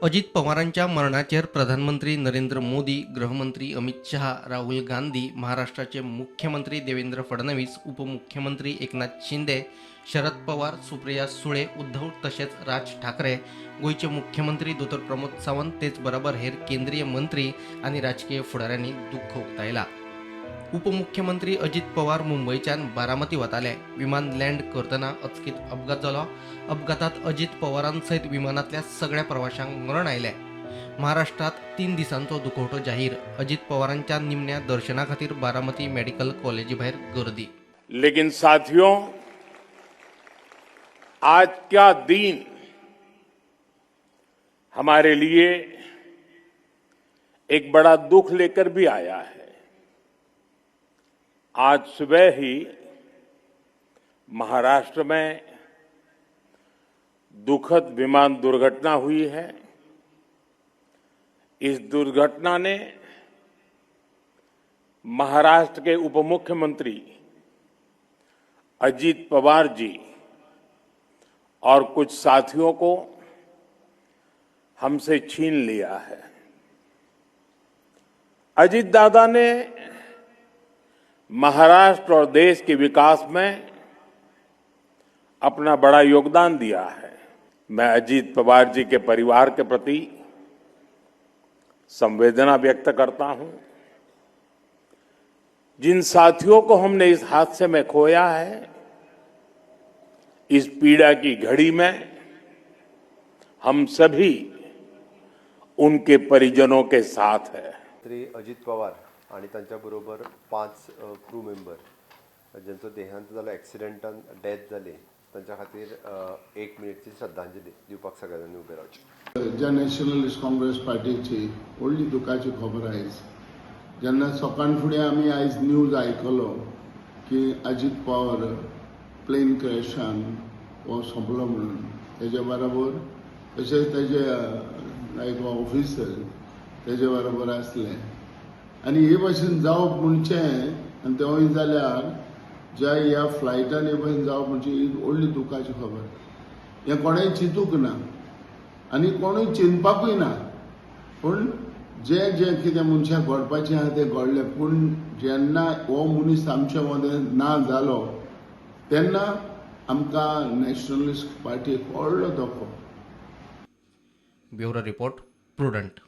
अजित पवारांच्या मरणाचेर प्रधानमंत्री नरेंद्र मोदी, गृहमंत्री अमित शहा, राहुल गांधी, महाराष्ट्राचे मुख्यमंत्री देवेंद्र फडणवीस, उपमुख्यमंत्री एकनाथ शिंदे, शरद पवार, सुप्रिया सुळे, उद्धव तसेच राज ठाकरे, गोयचे मुख्यमंत्री दोतर प्रमोद सावंत तेच बरोबर हेर केंद्रीय मंत्री आणि राजकीय फुडाऱ्यांनी दुःख उक्तायला. उपमुख्यमंत्री अजित पवार मुंबईच्यान बारामती वताले. विमान लँड करतना अचकीत अपघात जालो. अपघातात अजित पवारांसहित विमानातल्या सगळ्या प्रवाशांक मरण आयले. महाराष्ट्रात 3 दिसांचो दुखवटो जाहीर. अजित पवारांच्या निमण्या दर्शना खातीर बारामती मेडिकल कॉलेजी भायर गर्दी. लेकिन साथियों, आज का दिन हमारे लिए एक बड़ा दुख लेकर भी आया है. आज सुबह ही महाराष्ट्र में दुखद विमान दुर्घटना हुई है. इस दुर्घटना ने महाराष्ट्र के उपमुख्यमंत्री अजित पवार जी और कुछ साथियों को हमसे छीन लिया है. अजित दादा ने महाराष्ट्र और देश के विकास में अपना बड़ा योगदान दिया है. मैं अजित पवार जी के परिवार के प्रति संवेदना व्यक्त करता हूं. जिन साथियों को हमने इस हादसे में खोया है, इस पीड़ा की घड़ी में हम सभी उनके परिजनों के साथ हैं. श्री अजित पवार आणि त्यांच्याबरोबर 5 क्रू मेंबर ज्यांचं देहांत झालं, ॲक्सिडेंटान डेथ जाली, त्यांच्या खातीर 1 मिनिटची श्रद्धांजली दिवपाक सगळ्यांनी उबे रावचे. ज्या नॅशनलिस्ट काँग्रेस पार्टीची व्हडली दुखाची खबर आयज जेन्ना सकाळ फुडें आमी आयज न्यूज आयकलो की अजित पवार प्लेन क्रॅशान हो सोंपलो म्हणून. तेजे बरोबर तशेंच तेजे एक ऑफिसर तेजे बरोबर आसले आनी हे भाशेन जावप म्हणचे आनी तेवूय जाल्यार ज्या ह्या फ्लायटान हे भाशेन जावप म्हणजे ही व्हडली दुखाची खबर. हें कोणेय चिंतूंक ना आनी कोणूय चिंतपाकूय ना. पूण जे कितें मनशाक घडपाचें आहा तें घडलें. पूण जेन्ना हो मनीस आमचे मदें ना जालो तेन्ना आमकां नॅशनलिस्ट पार्टीक व्हडलो धोको. Bureau report, prudent.